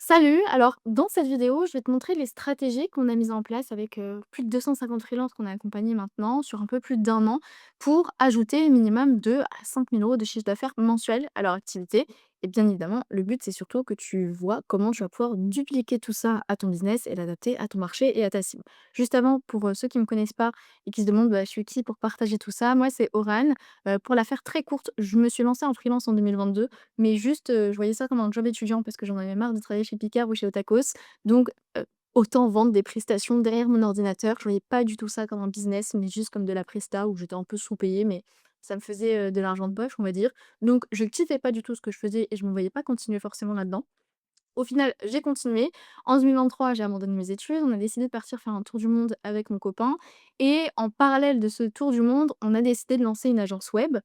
Salut, alors dans cette vidéo, je vais te montrer les stratégies qu'on a mises en place avec plus de 250 freelances qu'on a accompagnés maintenant sur un peu plus d'un an pour ajouter minimum 2 à 5 000 euros de chiffre d'affaires mensuel à leur activité. Et bien évidemment, le but, c'est surtout que tu vois comment tu vas pouvoir dupliquer tout ça à ton business et l'adapter à ton marché et à ta cible. Juste avant, pour ceux qui ne me connaissent pas et qui se demandent, bah, je suis qui pour partager tout ça, moi c'est Oran. Pour la faire très courte, je me suis lancée en freelance en 2022 mais juste, je voyais ça comme un job étudiant parce que j'en avais marre de travailler chez Picard ou chez Otakos. Donc, autant vendre des prestations derrière mon ordinateur. Je voyais pas du tout ça comme un business, mais juste comme de la presta où j'étais un peu sous-payée, mais ça me faisait, de l'argent de poche, on va dire. Donc je kiffais pas du tout ce que je faisais et je me voyais pas continuer forcément là-dedans. Au final, j'ai continué. En 2023, j'ai abandonné mes études. On a décidé de partir faire un tour du monde avec mon copain et en parallèle de ce tour du monde, on a décidé de lancer une agence web.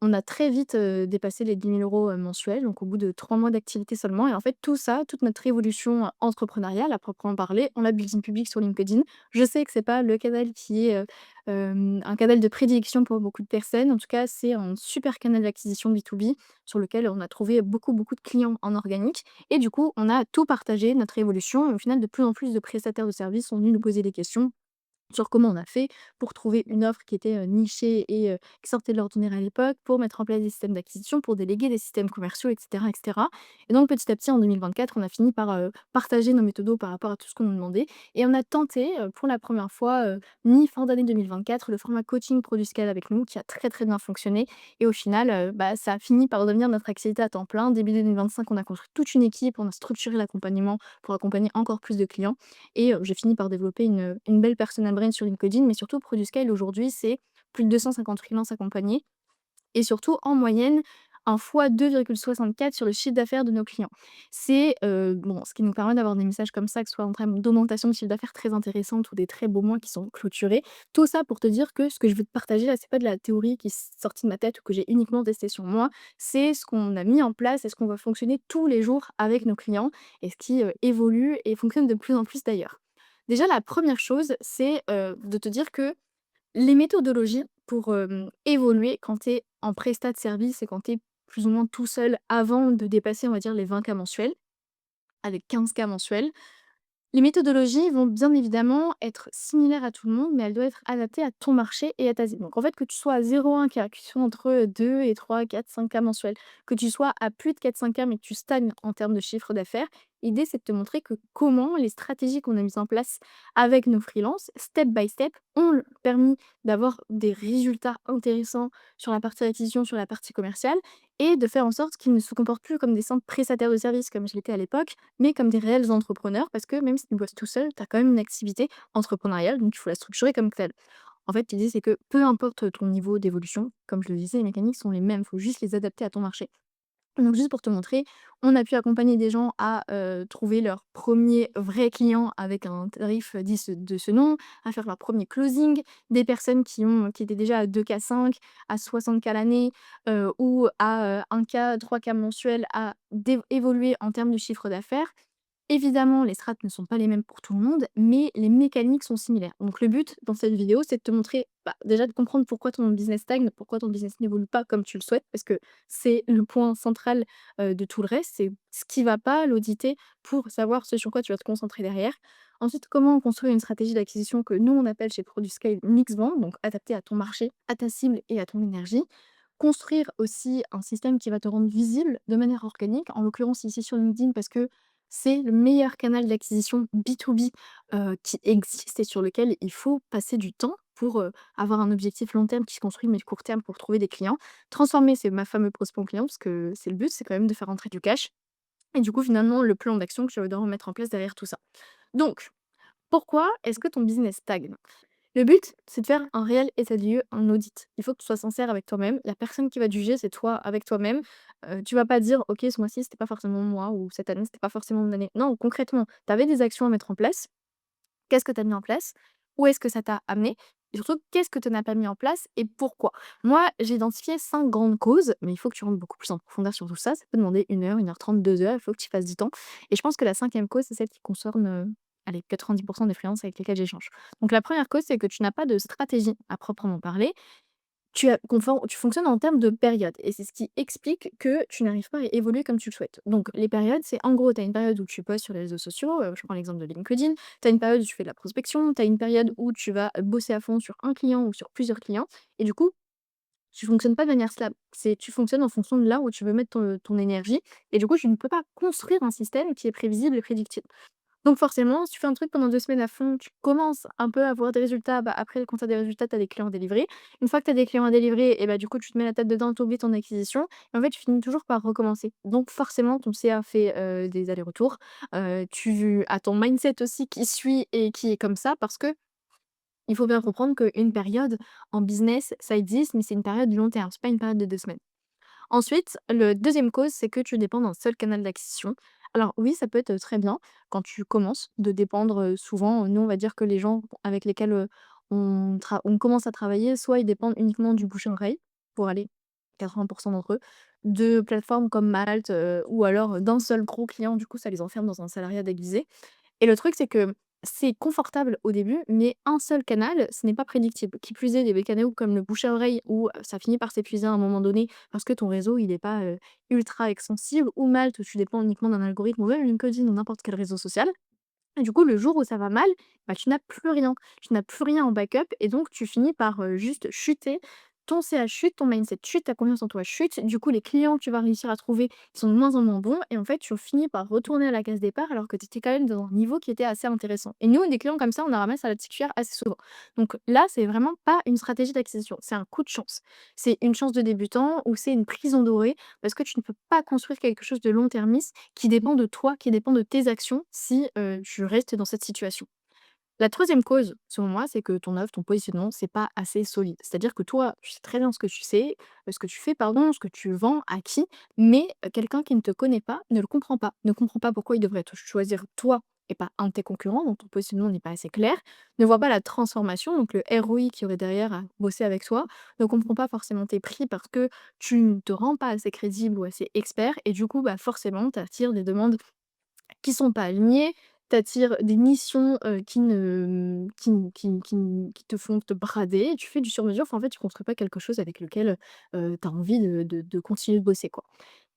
On a très vite, dépassé les 10 000 € mensuels, donc au bout de 3 mois d'activité seulement et en fait tout ça, toute notre révolution, entrepreneuriale à proprement parler, on l'a built in public sur LinkedIn. Je sais que c'est pas le canal qui est, un canal de prédilection pour beaucoup de personnes. En tout cas, c'est un super canal d'acquisition B2B sur lequel on a trouvé beaucoup, beaucoup de clients en organique et du coup, on a tout partagé, notre révolution et au final, de plus en plus de prestataires de services sont venus nous poser des questions sur comment on a fait pour trouver une offre qui était, nichée et qui sortait de l'ordinaire à l'époque, pour mettre en place des systèmes d'acquisition, pour déléguer des systèmes commerciaux et cetera et cetera et donc petit à petit en 2024, on a fini par, partager nos méthodos par rapport à tout ce qu'on nous demandait et on a tenté, pour la première fois, mi-fin d'année 2024, le format coaching Produit Scale avec nous qui a très, très bien fonctionné et au final, bah, ça a fini par devenir notre activité à temps plein. Début 2025, on a construit toute une équipe, on a structuré l'accompagnement pour accompagner encore plus de clients et j'ai fini par développer une belle personal brand sur LinkedIn, mais surtout Produscale aujourd'hui, c'est plus de 250 freelances accompagnés et surtout en moyenne un fois 2,64 sur le chiffre d'affaires de nos clients. C'est, bon, ce qui nous permet d'avoir des messages comme ça, que ce soit en termes d'augmentation de chiffre d'affaires très intéressante ou des très beaux mois qui sont clôturés. Tout ça pour te dire que ce que je veux te partager là, c'est pas de la théorie qui est sortie de ma tête ou que j'ai uniquement testé sur moi, c'est ce qu'on a mis en place et ce qu'on va fonctionner tous les jours avec nos clients et ce qui, évolue et fonctionne de plus en plus d'ailleurs. Déjà la première chose, c'est, de te dire que les méthodologies pour, évoluer quand tu es en prestat de service et quand tu es plus ou moins tout seul avant de dépasser, on va dire, les 20 K mensuels, avec 15 K mensuels, les méthodologies vont bien évidemment être similaires à tout le monde, mais elles doivent être adaptées à ton marché et à ta cible. Donc en fait, que tu sois à 0,1 K, que tu sois entre 2 et 3, 4, 5 K mensuels, que tu sois à plus de 4-5 K, mais que tu stagnes en termes de chiffre d'affaires, l'idée c'est de te montrer que comment les stratégies qu'on a mises en place avec nos freelances, step by step, ont permis d'avoir des résultats intéressants sur la partie acquisition, sur la partie commerciale, et de faire en sorte qu'ils ne se comportent plus comme des simples prestataires de services comme je l'étais à l'époque, mais comme des réels entrepreneurs parce que même si tu bosses tout seul, tu as quand même une activité entrepreneuriale, donc il faut la structurer comme telle. En fait, l'idée, c'est que peu importe ton niveau d'évolution, comme je le disais, les mécaniques sont les mêmes, il faut juste les adapter à ton marché. Donc juste pour te montrer, on a pu accompagner des gens à, trouver leur premier vrai client avec un tarif, de ce nom, à faire leur premier closing, des personnes qui étaient déjà à 2K5, à 60K l'année, ou à, 1K, 3K mensuels à évoluer en termes de chiffre d'affaires. Évidemment, les strates ne sont pas les mêmes pour tout le monde, mais les mécaniques sont similaires. Donc le but dans cette vidéo, c'est de te montrer, bah, déjà de comprendre pourquoi ton business stagne, pourquoi ton business n'évolue pas comme tu le souhaites, parce que c'est le point central, de tout le reste, c'est ce qui va pas, l'auditer pour savoir ce sur quoi tu vas te concentrer derrière. Ensuite, comment construire une stratégie d'acquisition que nous on appelle chez Produscale mix vend, donc adaptée à ton marché, à ta cible et à ton énergie. Construire aussi un système qui va te rendre visible de manière organique, en l'occurrence ici sur LinkedIn parce que c'est le meilleur canal d'acquisition B2B, qui existe et sur lequel il faut passer du temps pour, avoir un objectif long terme qui se construit, mais court terme pour trouver des clients. Transformer, c'est ma fameux prospect en client parce que c'est le but, c'est quand même de faire rentrer du cash et du coup, finalement, le plan d'action que tu vas devoir mettre en place derrière tout ça. Donc, pourquoi est-ce que ton business stagne? Le but, c'est de faire un réel état des lieux, un audit. Il faut que tu sois sincère avec toi-même. La personne qui va te juger, c'est toi avec toi-même. Tu vas pas dire: «OK, ce mois-ci, c'était pas forcément moi» ou «Cette année, c'était pas forcément mon année». Non, concrètement, tu avais des actions à mettre en place. Qu'est-ce que tu as mis en place? Où est-ce que ça t'a amené? Et surtout, qu'est-ce que tu n'as pas mis en place et pourquoi? Moi, j'ai identifié 5 grandes causes, mais il faut que tu rentres beaucoup plus en profondeur sur tout ça. Ça peut demander 1 heure, 1h30, 2 heures, il faut que tu fasses du temps. Et je pense que la cinquième cause, c'est celle qui concerne, allez, 90 des freelances avec lesquels j'échange. Donc la première cause, c'est que tu n'as pas de stratégie à proprement parler. Tu fonctionnes en termes de période et c'est ce qui explique que tu n'arrives pas à évoluer comme tu le souhaites. Donc les périodes, c'est en gros, tu as une période où tu postes sur les réseaux sociaux, je prends l'exemple de LinkedIn, tu as une période où tu fais de la prospection, tu as une période où tu vas bosser à fond sur un client ou sur plusieurs clients et du coup, tu fonctionnes pas de manière stable. Tu fonctionnes en fonction de là où tu veux mettre ton énergie et du coup, tu ne peux pas construire un système qui est prévisible et prédictible. Donc forcément, si tu fais un truc pendant 2 semaines à fond, tu commences un peu à avoir des résultats, bah, après quand tu as des résultats, tu as des clients à délivrer. Une fois que tu as des clients à délivrer et bah, du coup, tu te mets la tête dedans, tu oublies ton acquisition et en fait, tu finis toujours par recommencer. Donc forcément, ton CA fait, des allers-retours. Tu as ton mindset aussi qui suit et qui est comme ça parce que il faut bien comprendre qu'une période en business, ça existe, mais c'est une période long terme, c'est pas une période de 2 semaines. Ensuite, le deuxième cause, c'est que tu dépends d'un seul canal d'acquisition. Alors oui, ça peut être, très bien quand tu commences de dépendre, souvent, nous, on va dire que les gens avec lesquels, on commence à travailler, soit ils dépendent uniquement du bouche-à-oreille, pour aller 80 d'entre eux, de plateformes comme Malte, ou alors, d'un seul gros client, du coup, ça les enferme dans un salariat déguisé. Et le truc, c'est que c'est confortable au début, mais un seul canal, ce n'est pas prédictible. Qui plus est, des canaux comme le bouche à oreille où, ça finit par s'épuiser à un moment donné parce que ton réseau, il est pas, ultra extensible ou Malte, où tu dépends uniquement d'un algorithme ou même LinkedIn ou n'importe quel réseau social. Et du coup, le jour où ça va mal, bah, tu n'as plus rien. Tu n'as plus rien en backup et donc tu finis par, juste chuter. Ton CA chute, ton mindset chute, ta confiance en toi chute. Du coup, les clients que tu vas réussir à trouver sont de moins en moins bons et en fait, tu finis par retourner à la case départ alors que tu étais quand même dans un niveau qui était assez intéressant. Et nous, des clients comme ça, on en ramasse à la petite cuillère assez souvent. Donc là, c'est vraiment pas une stratégie d'acquisition, c'est un coup de chance. C'est une chance de débutant ou c'est une prison dorée parce que tu ne peux pas construire quelque chose de long-termiste qui dépend de toi, qui dépend de tes actions si, tu restes dans cette situation. La troisième cause, selon moi, c'est que ton offre, ton positionnement, c'est pas assez solide. C'est-à-dire que toi, tu sais très bien ce que tu sais, ce que tu fais, pardon, ce que tu vends à qui, mais quelqu'un qui ne te connaît pas ne le comprend pas. Ne comprend pas pourquoi il devrait te choisir toi et pas un de tes concurrents, dont ton positionnement n'est pas assez clair, ne voit pas la transformation, donc le ROI qu'il y aurait derrière à bosser avec toi, ne comprend pas forcément tes prix parce que tu ne te rends pas assez crédible ou assez expert, et du coup, bah forcément, tu attires des demandes qui sont pas alignés, t'attires des missions, qui ne qui n qui n qui n qui te font te brader, et tu fais du sur-mesure. Enfin, en fait, tu construis pas quelque chose avec lequel, tu as envie de continuer de bosser, quoi.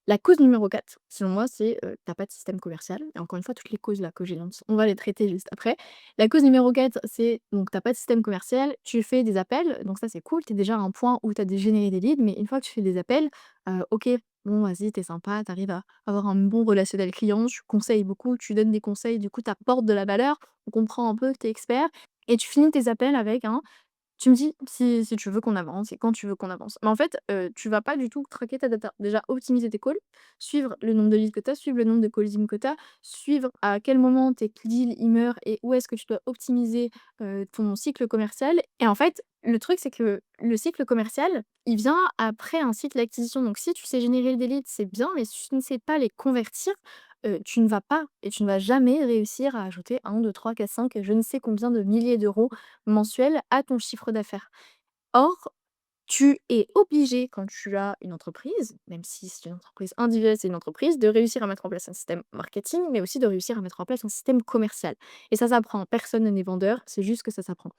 La cause numéro 4, selon moi, c'est, tu pas de système commercial et encore une fois, toutes les causes là que j'ai on va les traiter juste après. La cause numéro 4, c'est donc t'as pas de système commercial, tu fais des appels, donc ça, c'est cool, tu es déjà à un point où tu as généré des leads, mais une fois que tu fais des appels, OK, bon, vas-y, tu es sympa, tu arrives à avoir un bon relationnel client, tu conseilles beaucoup, tu donnes des conseils, du coup, tu apportes de la valeur, on comprend un peu que tu es expert et tu finis tes appels avec un tu me dis si tu veux qu'on avance et quand tu veux qu'on avance. Mais en fait, tu vas pas du tout traquer ta data. Déjà, optimiser tes calls, suivre le nombre de leads que tu as, suivre le nombre de closing que tu as, suivre à quel moment tes deals ils meurent et où est-ce que tu dois optimiser, ton cycle commercial. Et en fait, le truc, c'est que le cycle commercial, il vient après un cycle d'acquisition. Donc si tu sais générer des leads, c'est bien, mais si tu ne sais pas les convertir, tu ne vas pas et tu ne vas jamais réussir à ajouter 1, 2, 3, 4, 5, je ne sais combien de milliers d'euros mensuel à ton chiffre d'affaires. Or, tu es obligé quand tu as une entreprise, même si c'est une entreprise individuelle, c'est une entreprise, de réussir à mettre en place un système marketing, mais aussi de réussir à mettre en place un système commercial. Et ça s'apprend. Personne n'est vendeur, c'est juste que ça s'apprend.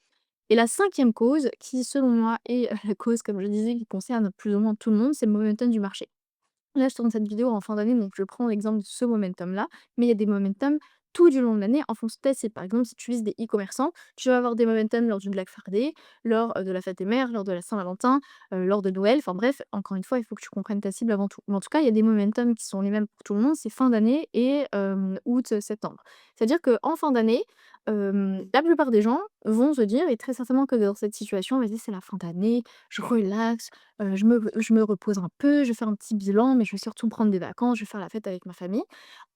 Et la cinquième cause, qui selon moi est la cause, comme je disais, qui concerne plus ou moins tout le monde, c'est le momentum du marché. Là, je tourne cette vidéo en fin d'année, donc je prends l'exemple de ce momentum-là, mais il y a des momentum tout du long de l'année en fonction de tes cibles. Par exemple, si tu vises des e-commerçants, tu vas avoir des momentum lors du Black Friday, lors de la fête des mères, lors de la Saint-Valentin, lors de Noël. Enfin bref, encore une fois, il faut que tu comprennes ta cible avant tout. Mais en tout cas, il y a des momentum qui sont les mêmes pour tout le monde, c'est fin d'année et août, septembre. C'est-à-dire qu'en fin d'année, la plupart des gens vont se dire, et très certainement que dans cette situation, vas-y, c'est la fin d'année, je relaxe, je me repose un peu, je fais un petit bilan, mais je vais surtout prendre des vacances, je vais faire la fête avec ma famille.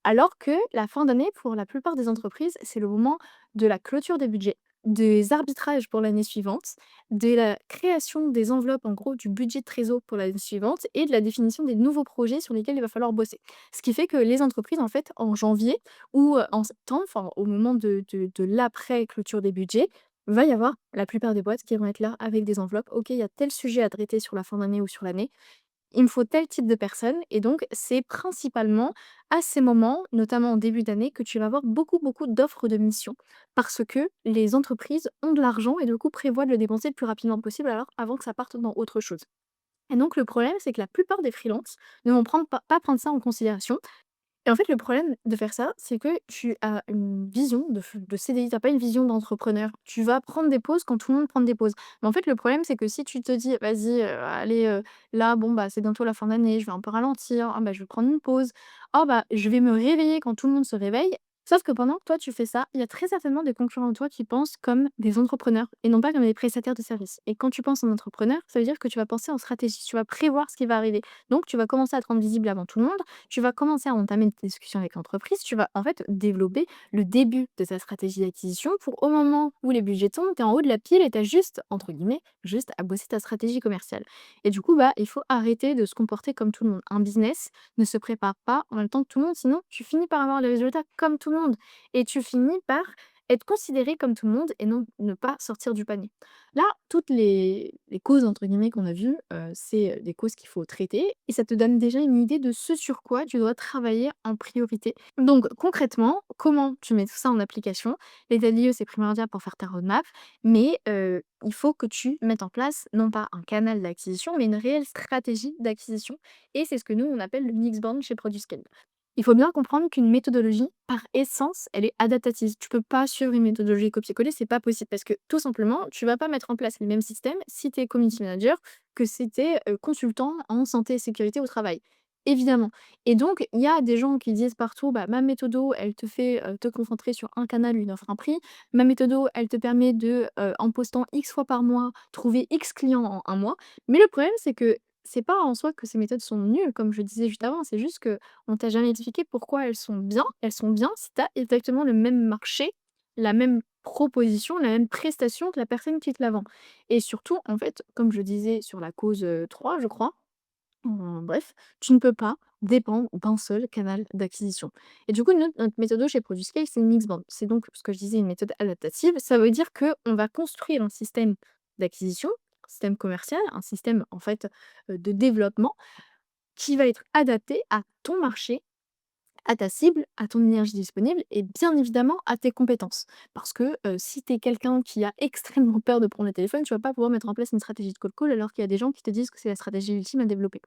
Alors que la fin d'année, pour la plupart des entreprises, c'est le moment de la clôture des budgets, des arbitrages pour l'année suivante, de la création des enveloppes, en gros, du budget de trésor pour l'année suivante et de la définition des nouveaux projets sur lesquels il va falloir bosser. Ce qui fait que les entreprises, en fait, en janvier ou en septembre, enfin, au moment de l'après-clôture des budgets, va y avoir la plupart des boîtes qui vont être là avec des enveloppes. Ok, il y a tel sujet à traiter sur la fin d'année ou sur l'année. il me faut tel type de personne et donc c'est principalement à ces moments, notamment en début d'année, que tu vas avoir beaucoup, beaucoup d'offres de missions. Parce que les entreprises ont de l'argent et du coup prévoient de le dépenser le plus rapidement possible alors avant que ça parte dans autre chose. Et donc le problème, c'est que la plupart des freelances ne vont pas prendre ça en considération et en fait, le problème de faire ça, c'est que tu as une vision de CDI, tu as pas une vision d'entrepreneur. Tu vas prendre des pauses quand tout le monde prend des pauses. Mais en fait, le problème, c'est que si tu te dis: «Vas-y, allez, là, bon, bah, c'est bientôt la fin d'année, je vais un peu ralentir. Ah, bah, je vais prendre une pause. Ah, bah, je vais me réveiller quand tout le monde se réveille». Sauf que pendant que toi, tu fais ça, il y a très certainement des concurrents de toi qui pensent comme des entrepreneurs et non pas comme des prestataires de services. Et quand tu penses en entrepreneur, ça veut dire que tu vas penser en stratégie, tu vas prévoir ce qui va arriver. Donc tu vas commencer à te rendre visible avant tout le monde, tu vas commencer à entamer une discussion avec l'entreprise, tu vas en fait développer le début de ta stratégie d'acquisition pour au moment où les budgets tombent, tu es en haut de la pile et tu as juste, entre guillemets, juste à bosser ta stratégie commerciale. Et du coup, bah, il faut arrêter de se comporter comme tout le monde. Un business ne se prépare pas en même temps que tout le monde, sinon tu finis par avoir les résultats comme tout le monde. Et tu finis par être considéré comme tout le monde et non ne pas sortir du panier. Là, toutes les causes entre guillemets qu'on a vues, c'est, des causes qu'il faut traiter et ça te donne déjà une idée de ce sur quoi tu dois travailler en priorité. Donc concrètement, comment tu mets tout ça en application? L'état des lieux, c'est primordial pour faire ta roadmap, mais il faut que tu mettes en place non pas un canal d'acquisition, mais une réelle stratégie d'acquisition et c'est ce que nous on appelle le mixed chez Produscale. Il faut bien comprendre qu'une méthodologie, par essence, elle est adaptative. Tu peux pas suivre une méthodologie copier-coller, c'est pas possible parce que tout simplement, tu vas pas mettre en place les mêmes systèmes si tu es community manager que si tu es consultant en santé et sécurité au travail. Évidemment. Et donc, il y a des gens qui disent partout, bah, ma méthodo, elle te fait te concentrer sur un canal, une offre, un prix. Ma méthodo, elle te permet de, en postant X fois par mois, trouver X clients en un mois. Mais le problème, c'est que c'est pas en soi que ces méthodes sont nulles, comme je disais juste avant, c'est juste que on t'a jamais expliqué pourquoi elles sont bien si tu as exactement le même marché, la même proposition, la même prestation que la personne qui te la vend. Et surtout, en fait, comme je disais sur la cause, 3 je crois, bref, tu ne peux pas dépendre d'un seul canal d'acquisition. Et du coup, notre méthode chez Produscale, c'est une mixed-band. C'est donc ce que je disais, une méthode adaptative. Ça veut dire qu'on va construire un système d'acquisition, un système commercial, un système en fait, de développement qui va être adapté à ton marché, à ta cible, à ton énergie disponible et bien évidemment à tes compétences. Parce que, si tu es quelqu'un qui a extrêmement peur de prendre le téléphone, tu vas pas pouvoir mettre en place une stratégie de cold call alors qu'il y a des gens qui te disent que c'est la stratégie ultime à développer.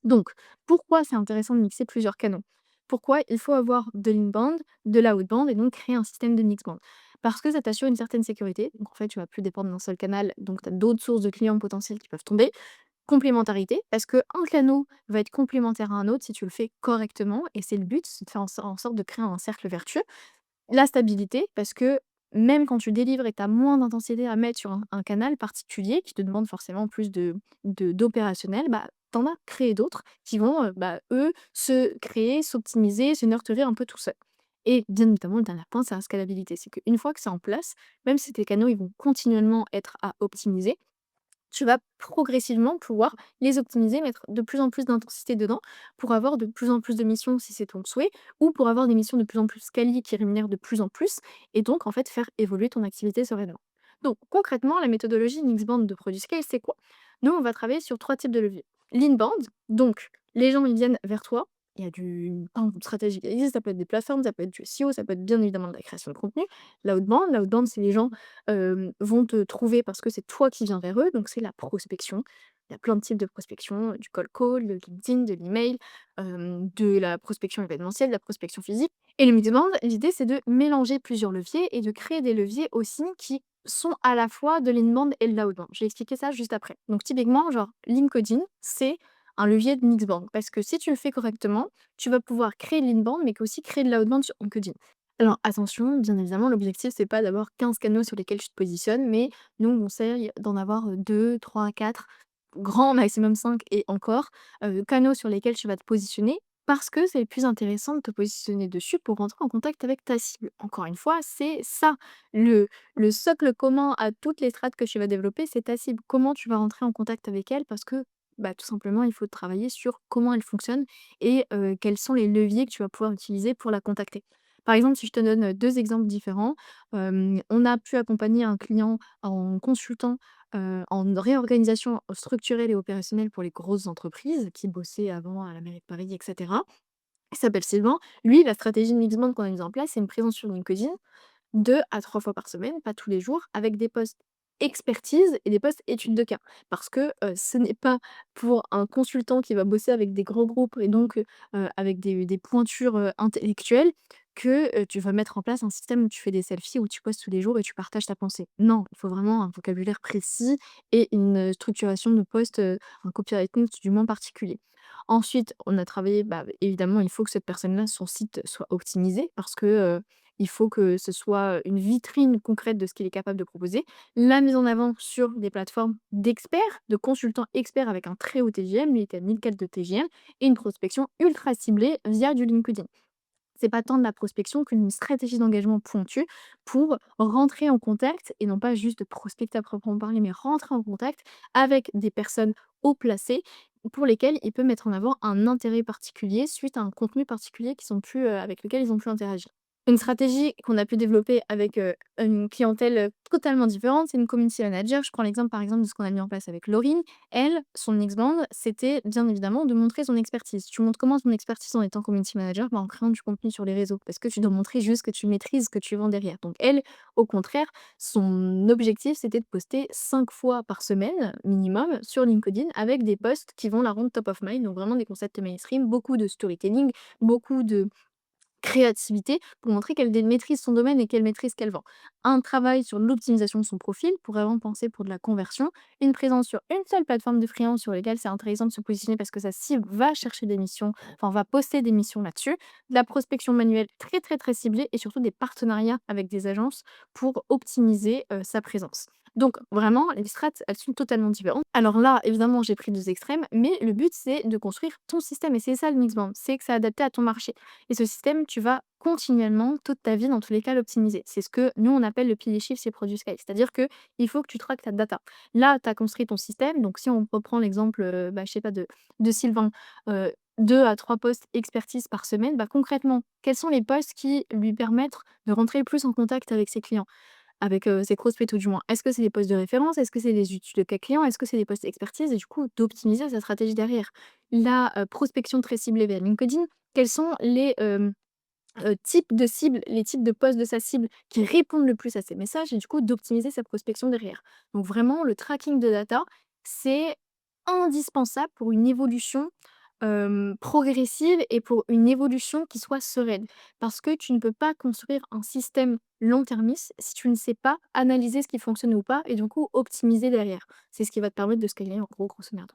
Donc, pourquoi c'est intéressant de mixer plusieurs canaux? Pourquoi il faut avoir de l'inbound, de l'outbound et donc créer un système de mixed-band? Parce que ça t'assure une certaine sécurité. Donc en fait, tu vas plus dépendre d'un seul canal, donc tu as d'autres sources de clients potentiels qui peuvent tomber. Complémentarité, parce qu'un canal va être complémentaire à un autre si tu le fais correctement et c'est le but, c'est de faire en sorte de créer un cercle vertueux. La stabilité, parce que même quand tu délivres et tu as moins d'intensité à mettre sur un canal particulier qui te demande forcément plus d'opérationnel, bah, tu en as créé d'autres qui vont, bah, eux, se créer, s'optimiser, se nurturer un peu tout seuls. Et bien évidemment, le dernier point, c'est la scalabilité. C'est qu'une fois que c'est en place, même si tes canaux, ils vont continuellement être à optimiser, tu vas progressivement pouvoir les optimiser, mettre de plus en plus d'intensité dedans pour avoir de plus en plus de missions si c'est ton souhait, ou pour avoir des missions de plus en plus quali qui rémunèrent de plus en plus, et donc en fait faire évoluer ton activité sereinement. Donc concrètement, la méthodologie Mixband de Produscale, c'est quoi? Nous, on va travailler sur trois types de leviers. L'inbound, donc les gens ils viennent vers toi, il y a plein de stratégies qui existent, ça peut être des plateformes, ça peut être du SEO, ça peut être bien évidemment de la création de contenu. L'outbound, c'est les gens vont te trouver parce que c'est toi qui viens vers eux, donc c'est la prospection. Il y a plein de types de prospection, du cold call, de LinkedIn, de l'email, de la prospection événementielle, de la prospection physique. Et le mixed-band, l'idée c'est de mélanger plusieurs leviers et de créer des leviers aussi qui sont à la fois de l'inbound et de l'outbound. Je vais expliquer ça juste après. Donc typiquement, genre LinkedIn, c'est un levier de mixed-band parce que si tu le fais correctement, tu vas pouvoir créer de l'inbound mais aussi créer de l'outbound sur LinkedIn. Alors attention, bien évidemment, l'objectif, c'est pas d'avoir 15 canaux sur lesquels tu te positionnes, mais nous, on conseille d'en avoir 2, 3, 4, grand maximum 5 et encore, canaux sur lesquels tu vas te positionner parce que c'est le plus intéressant de te positionner dessus pour rentrer en contact avec ta cible. Encore une fois, c'est ça, le le socle commun à toutes les strates que tu vas développer, c'est ta cible. Comment tu vas rentrer en contact avec elle parce que, bah, tout simplement, il faut travailler sur comment elle fonctionne et quels sont les leviers que tu vas pouvoir utiliser pour la contacter. Par exemple, si je te donne, 2 exemples différents, on a pu accompagner un client en consultant, en réorganisation structurelle et opérationnelle pour les grosses entreprises qui bossaient avant à la mairie de Paris et cetera. Il s'appelle Sylvain. Lui, la stratégie de mix qu'on a mise en place, c'est une présence sur LinkedIn 2 à 3 fois par semaine, pas tous les jours, avec des postes expertise et des postes études de cas. Parce que, ce n'est pas pour un consultant qui va bosser avec des grands groupes et donc, avec des pointures, intellectuelles que, tu vas mettre en place un système où tu fais des selfies, où tu postes tous les jours et tu partages ta pensée. Non, il faut vraiment un vocabulaire précis et une, structuration de poste, un copywriting du moins particulier. Ensuite, on a travaillé, bah, évidemment, il faut que cette personne-là, son site soit optimisé parce que, il faut que ce soit une vitrine concrète de ce qu'il est capable de proposer. La mise en avant sur des plateformes d'experts, de consultants experts avec un très haut TGM, lui était à 1004 de TGM, et une prospection ultra ciblée via du LinkedIn. C'est pas tant de la prospection qu'une stratégie d'engagement pointue pour rentrer en contact et non pas juste de prospecter à proprement parler, mais rentrer en contact avec des personnes haut placées pour lesquelles il peut mettre en avant un intérêt particulier suite à un contenu particulier avec lequel ils ont pu interagir. Une stratégie qu'on a pu développer avec, une clientèle, totalement différente, c'est une community manager. Je prends l'exemple, par exemple, de ce qu'on a mis en place avec Laurine. Elle, son X-band, c'était bien évidemment de montrer son expertise. Tu montres comment ton expertise en étant community manager? Bah, en créant du contenu sur les réseaux, parce que tu dois montrer juste que tu maîtrises ce que tu vends derrière. Donc elle, au contraire, son objectif, c'était de poster 5 fois par semaine minimum sur LinkedIn avec des posts qui vont la rendre top of mind, donc vraiment des concepts mainstream, beaucoup de storytelling, beaucoup de créativité pour montrer qu'elle maîtrise son domaine et qu'elle maîtrise ce qu'elle vend. Un travail sur l'optimisation de son profil pour vraiment penser pour de la conversion. Une présence sur une seule plateforme de freelance sur lesquelles c'est intéressant de se positionner parce que sa cible va chercher des missions, enfin va poster des missions là-dessus. De la prospection manuelle très très très ciblée et surtout des partenariats avec des agences pour optimiser sa présence. Donc vraiment, les strates, elles sont totalement différentes. Alors là, évidemment, j'ai pris 2 extrêmes, mais le but, c'est de construire ton système. Et c'est ça le mix-band, c'est que c'est adapté à ton marché. Et ce système, tu vas continuellement, toute ta vie, dans tous les cas, l'optimiser. C'est ce que nous, on appelle le pilier chiffre chez Produce Sky. C'est-à-dire que il faut que tu traques ta data. Là, tu as construit ton système. Donc, si on reprend l'exemple, bah, je sais pas, de Sylvain, 2 à 3 postes expertise par semaine, bah, concrètement, quels sont les postes qui lui permettent de rentrer plus en contact avec ses clients? Avec, ses prospects tout du moins. Est-ce que c'est des postes de référence? Est-ce que c'est des études de cas clients? Est-ce que c'est des postes expertise? Et du coup, d'optimiser sa stratégie derrière. La, prospection très ciblée via LinkedIn, quels sont les, types de cibles, les types de postes de sa cible qui répondent le plus à ses messages et du coup d'optimiser sa prospection derrière. Donc vraiment le tracking de data, c'est indispensable pour une évolution, progressive et pour une évolution qui soit sereine. Parce que tu ne peux pas construire un système long-termiste si tu ne sais pas analyser ce qui fonctionne ou pas et du coup optimiser derrière. C'est ce qui va te permettre de scaler en gros, grosso merdo.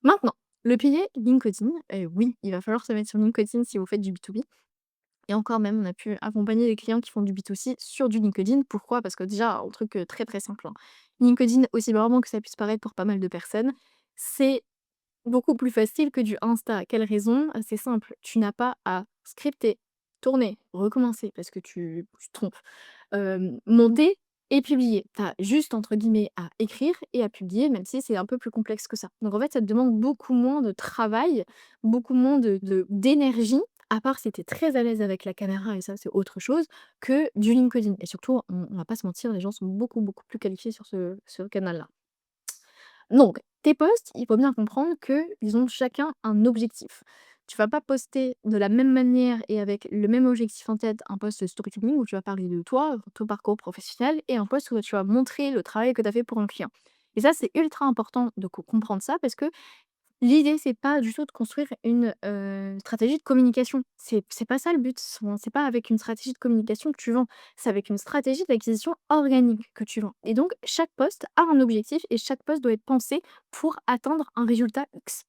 Maintenant, le pilier LinkedIn, oui, il va falloir se mettre sur LinkedIn si vous faites du B2B. Et encore même, on a pu accompagner des clients qui font du B2C sur du LinkedIn. Pourquoi? Parce que déjà, un truc, très, très simple, hein. LinkedIn, aussi marrant que ça puisse paraître pour pas mal de personnes, c'est beaucoup plus facile que du Insta. Quelle raison? C'est simple, tu n'as pas à scripter, tourner, recommencer parce que tu te trompes, monter et publier. Tu as juste entre guillemets «à écrire» et à publier, même si c'est un peu plus complexe que ça. Donc en fait, ça te demande beaucoup moins de travail, beaucoup moins d'énergie, à part si tu es très à l'aise avec la caméra et ça, c'est autre chose, que du LinkedIn et surtout, on va pas se mentir, les gens sont beaucoup, beaucoup plus qualifiés sur ce canal-là. Donc, tes posts, il faut bien comprendre qu'ils ont chacun un objectif. Tu vas pas poster de la même manière et avec le même objectif en tête un post storytelling où tu vas parler de toi, ton parcours professionnel, et un post où tu vas montrer le travail que tu as fait pour un client. Et ça, c'est ultra important de comprendre ça parce que l'idée, c'est pas du tout de construire une, stratégie de communication. C'est pas ça le but. C'est pas avec une stratégie de communication que tu vends. C'est avec une stratégie d'acquisition organique que tu vends. Et donc chaque poste a un objectif et chaque poste doit être pensé pour atteindre un résultat X.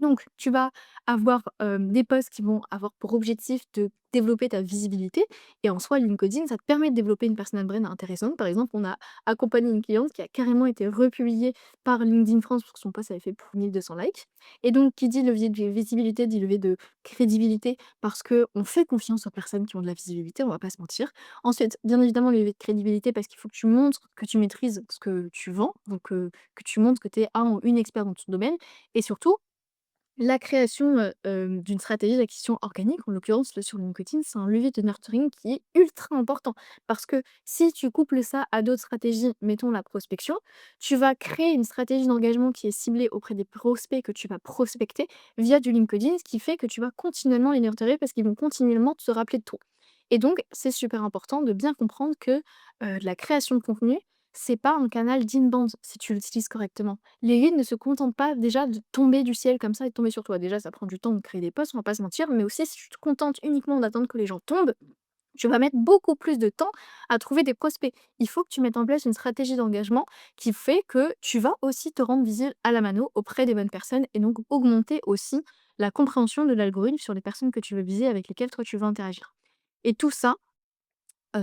Donc, tu vas avoir, des posts qui vont avoir pour objectif de développer ta visibilité et en soi, LinkedIn, ça te permet de développer une personal brand intéressante. Par exemple, on a accompagné une cliente qui a carrément été republiée par LinkedIn France parce que son post avait fait plus de 1 200 likes et donc qui dit levier de visibilité, dit levier de crédibilité parce qu'on fait confiance aux personnes qui ont de la visibilité, on va pas se mentir. Ensuite, bien évidemment, le levier de crédibilité parce qu'il faut que tu montres que tu maîtrises ce que tu vends, donc que tu montres que tu es un ou une expert dans ton domaine et surtout La création, d'une stratégie d'acquisition organique, en l'occurrence là sur LinkedIn, c'est un levier de nurturing qui est ultra important. Parce que si tu couples ça à d'autres stratégies, mettons la prospection, tu vas créer une stratégie d'engagement qui est ciblée auprès des prospects que tu vas prospecter via du LinkedIn, ce qui fait que tu vas continuellement les nurturer parce qu'ils vont continuellement se rappeler de toi. Et donc c'est super important de bien comprendre que, la création de contenu, c'est pas un canal d'inbound si tu l'utilises correctement. Les leads ne se contentent pas déjà de tomber du ciel comme ça et de tomber sur toi. Déjà, ça prend du temps de créer des posts, on va pas se mentir, mais aussi si tu te contentes uniquement d'attendre que les gens tombent, tu vas mettre beaucoup plus de temps à trouver des prospects. Il faut que tu mettes en place une stratégie d'engagement qui fait que tu vas aussi te rendre visible à la mano auprès des bonnes personnes et donc augmenter aussi la compréhension de l'algorithme sur les personnes que tu veux viser avec lesquelles toi tu veux interagir. Et tout ça,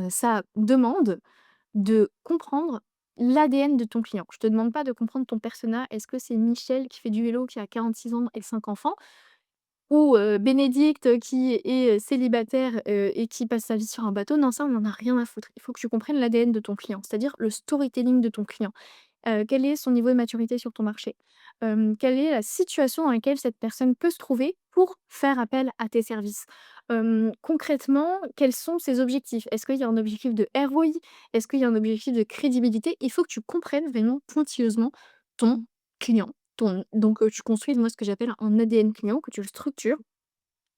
ça demande de comprendre l'ADN de ton client. Je te demande pas de comprendre ton persona. Est-ce que c'est Michel qui fait du vélo, qui a 46 ans et 5 enfants? Ou, Bénédicte qui est, célibataire, et qui passe sa vie sur un bateau? Non, ça, on en a rien à foutre. Il faut que tu comprennes l'ADN de ton client, c'est-à-dire le storytelling de ton client. Quel est son niveau de maturité sur ton marché? Quelle est la situation dans laquelle cette personne peut se trouver pour faire appel à tes services? Concrètement, quels sont ses objectifs? Est-ce qu'il y a un objectif de ROI? Est-ce qu'il y a un objectif de crédibilité? Il faut que tu comprennes vraiment pointilleusement ton client. Tu construis, moi, ce que j'appelle un ADN client, que tu le structures.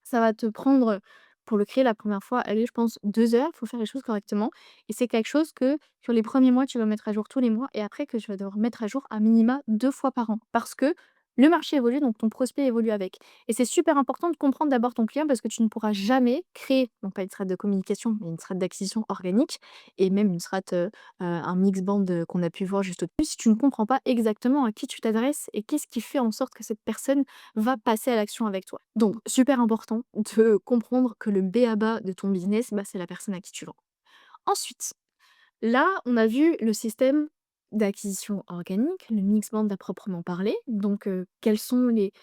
Ça va te prendre, pour le créer la première fois, allez, je pense 2 heures. Il faut faire les choses correctement et c'est quelque chose que sur les premiers mois, tu vas mettre à jour tous les mois et après que tu vas devoir mettre à jour à minima 2 fois par an. Parce que le marché évolue, donc ton prospect évolue avec et c'est super important de comprendre d'abord ton client parce que tu ne pourras jamais créer, non pas une strat de communication, mais une strat d'acquisition organique et même une strat, un mix band, qu'on a pu voir juste au-dessus, si tu ne comprends pas exactement à qui tu t'adresses et qu'est-ce qui fait en sorte que cette personne va passer à l'action avec toi. Donc, super important de comprendre que le b.a-ba de ton business, bah, c'est la personne à qui tu vends. Ensuite, là, on a vu le système d'acquisition organique, le mix band à proprement parler. Donc, quels sont les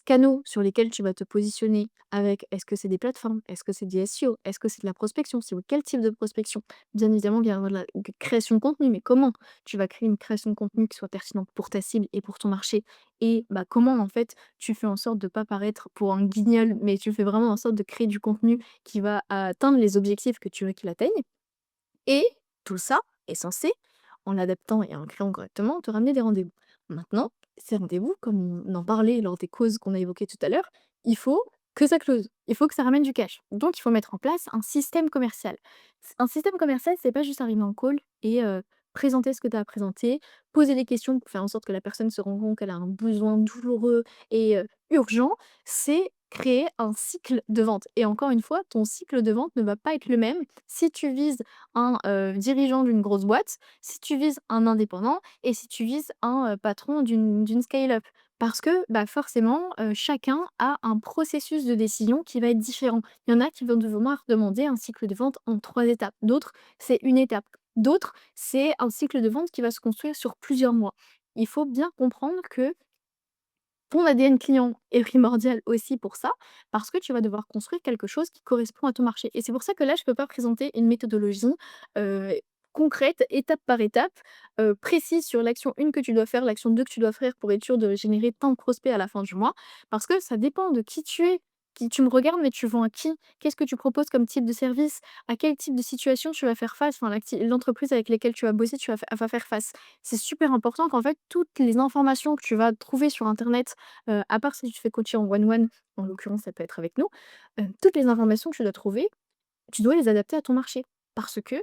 canaux sur lesquels tu vas te positionner avec est-ce que c'est des plateformes? Est-ce que c'est du SEO? Est-ce que c'est de la prospection? C'est quel type de prospection? Bien évidemment, il y a la création de contenu, mais comment tu vas créer une création de contenu qui soit pertinente pour ta cible et pour ton marché? Et bah, comment en fait tu fais en sorte de pas paraître pour un guignol, mais tu fais vraiment en sorte de créer du contenu qui va atteindre les objectifs que tu veux qu'il atteigne? Et tout ça est censé, en l'adaptant et en le créant correctement, te ramener des rendez-vous. Maintenant, ces rendez-vous, comme on en parlait lors des causes qu'on a évoquées tout à l'heure, il faut que ça close. Il faut que ça ramène du cash. Donc, il faut mettre en place un système commercial. Un système commercial, c'est pas juste arriver en call et présenter ce que tu as à présenter, poser des questions pour faire en sorte que la personne se rende compte qu'elle a un besoin douloureux et urgent. C'est créer un cycle de vente. Et encore une fois, ton cycle de vente ne va pas être le même si tu vises un, dirigeant d'une grosse boîte, si tu vises un indépendant et si tu vises un, patron d'une scale-up. Parce que, bah, forcément, chacun a un processus de décision qui va être différent. Il y en a qui vont devoir demander un cycle de vente en 3 étapes, d'autres, c'est une étape. D'autres, c'est un cycle de vente qui va se construire sur plusieurs mois. Il faut bien comprendre que ton ADN client est primordial aussi pour ça, parce que tu vas devoir construire quelque chose qui correspond à ton marché. Et c'est pour ça que là, je ne peux pas présenter une méthodologie euh, concrète, étape par étape, précise sur l'action 1 que tu dois faire, l'action 2 que tu dois faire pour être sûr de générer tant de prospects à la fin du mois, parce que ça dépend de qui tu es. Qui tu me regardes, mais tu vends à qui? Qu'est-ce que tu proposes comme type de service? À quel type de situation tu vas faire face? Enfin, l'entreprise avec laquelle tu vas bosser, va faire face. C'est super important qu'en fait, toutes les informations que tu vas trouver sur internet, à part si tu fais coacher en one-one, en l'occurrence, ça peut être avec nous, toutes les informations que tu dois trouver, tu dois les adapter à ton marché. Parce que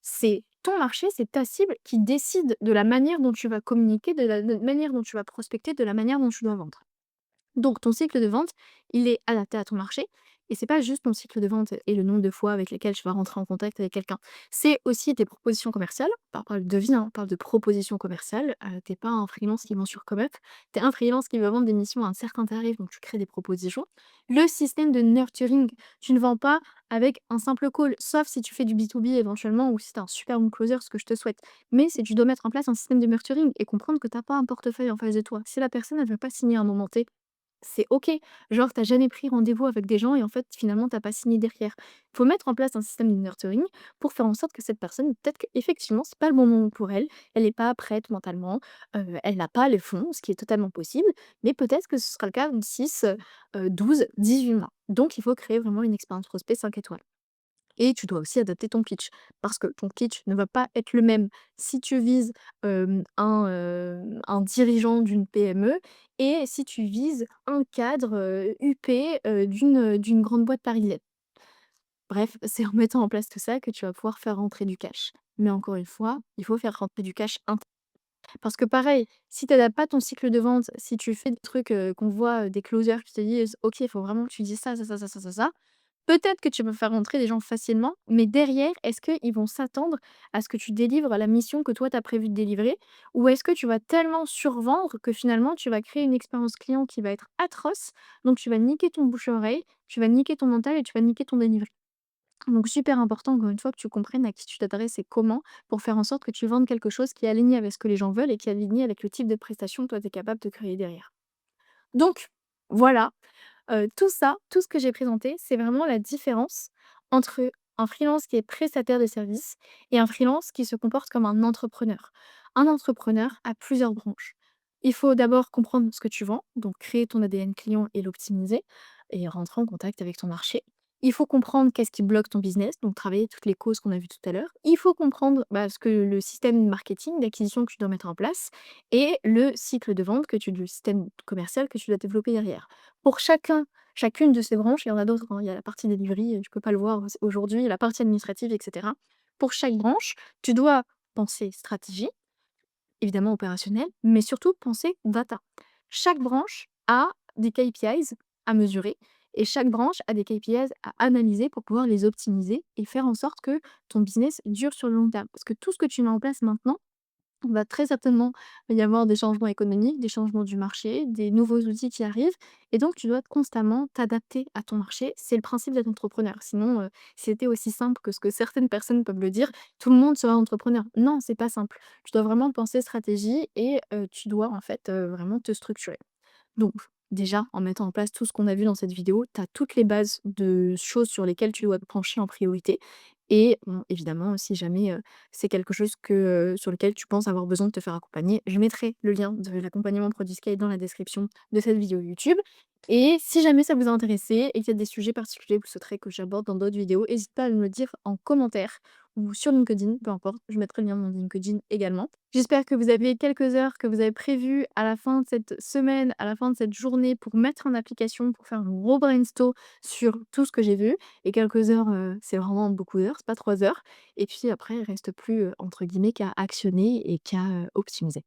c'est ton marché, c'est ta cible qui décide de la manière dont tu vas communiquer, de la manière dont tu vas prospecter, de la manière dont tu dois vendre. Donc ton cycle de vente, il est adapté à ton marché et c'est pas juste ton cycle de vente et le nombre de fois avec lesquelles tu vas rentrer en contact avec quelqu'un. C'est aussi tes propositions commerciales. On parle de devis, hein, on parle de propositions commerciales. Tu pas un freelance qui vend sur Comup, tu es un freelance qui va vendre des missions à un certain tarif, donc tu crées des propositions. Le système de nurturing, tu ne vends pas avec un simple call, sauf si tu fais du B2B éventuellement ou si tu es un super bon closer, ce que je te souhaite. Mais c'est tu dois mettre en place un système de nurturing et comprendre que tu as pas un portefeuille en face de toi. Si la personne, elle veut pas signer à un moment T, C'est OK. Genre, tu jamais pris rendez-vous avec des gens et en fait, finalement, tu pas signé derrière. Faut mettre en place un système de nurturing pour faire en sorte que cette personne, peut-être qu'effectivement, c'est pas le bon moment pour elle, elle est pas prête mentalement, elle n'a pas les fonds, ce qui est totalement possible, mais peut-être que ce sera le cas dans 6, 12, 18 mois. Donc il faut créer vraiment une expérience prospect 5 étoiles. Et tu dois aussi adapter ton pitch, parce que ton pitch ne va pas être le même si tu vises, un dirigeant d'une PME et si tu vises un cadre, huppé, d'une grande boîte parisienne. Bref, c'est en mettant en place tout ça que tu vas pouvoir faire rentrer du cash. Mais encore une fois, il faut faire rentrer du cash int parce que pareil, si tu adaptes pas ton cycle de vente, si tu fais des trucs, qu'on voit, des closers qui te disent: «OK, il faut vraiment que tu dises ça, ça, ça, ça, ça, ça, ça». Peut-être que tu peux faire rentrer des gens facilement, mais derrière, est-ce qu'ils vont s'attendre à ce que tu délivres la mission que toi tu as prévu de délivrer? Ou est-ce que tu vas tellement survendre que finalement tu vas créer une expérience client qui va être atroce, donc tu vas niquer ton bouche à oreille, tu vas niquer ton mental et tu vas niquer ton délivré. Donc super important encore une fois que tu comprennes à qui tu t'adresses et comment pour faire en sorte que tu vendes quelque chose qui est aligné avec ce que les gens veulent et qui est aligné avec le type de prestation que toi tu es capable de créer derrière. Donc voilà, tout ça, tout ce que j'ai présenté, c'est vraiment la différence entre un freelance qui est prestataire de services et un freelance qui se comporte comme un entrepreneur. Un entrepreneur a plusieurs branches. Il faut d'abord comprendre ce que tu vends, donc créer ton ADN client et l'optimiser et rentrer en contact avec ton marché. Il faut comprendre qu'est-ce qui bloque ton business, donc travailler toutes les causes qu'on a vues tout à l'heure. Il faut comprendre ce que le système marketing, d'acquisition que tu dois mettre en place et le cycle de vente le système commercial que tu dois développer derrière. Pour chacune de ces branches, il y en a d'autres, hein, il y a la partie delivery, tu peux pas le voir aujourd'hui, la partie administrative et cetera. Pour chaque branche, tu dois penser stratégie, évidemment opérationnelle, mais surtout penser data. Chaque branche a des KPIs à mesurer et chaque branche a des KPIs à analyser pour pouvoir les optimiser et faire en sorte que ton business dure sur le long terme. Parce que tout ce que tu mets en place maintenant on va très certainement y avoir des changements économiques, des changements du marché, des nouveaux outils qui arrivent et donc tu dois constamment t'adapter à ton marché. C'est le principe d'être entrepreneur. Sinon, si c'était aussi simple que ce que certaines personnes peuvent le dire, tout le monde serait entrepreneur. Non, c'est pas simple. Tu dois vraiment penser stratégie et tu dois en fait, vraiment te structurer. Donc, déjà, en mettant en place tout ce qu'on a vu dans cette vidéo, tu as toutes les bases de choses sur lesquelles tu dois te pencher en priorité. Et bon, évidemment, si jamais c'est quelque chose sur lequel tu penses avoir besoin de te faire accompagner, je mettrai le lien de l'accompagnement Produit Scale dans la description de cette vidéo YouTube. Et si jamais ça vous a intéressé et qu'il y a des sujets particuliers que vous souhaiterez que j'aborde dans d'autres vidéos, n'hésite pas à me le dire en commentaire ou sur LinkedIn, peu importe, je mettrai le lien de mon LinkedIn également. J'espère que vous avez quelques heures que vous avez prévues à la fin de cette semaine, à la fin de cette journée pour mettre en application, pour faire un gros brainstorm sur tout ce que j'ai vu. Et quelques heures, c'est vraiment beaucoup d'heures, c'est pas 3 heures. Et puis après, il reste plus, entre guillemets, qu'à actionner et qu'à, optimiser.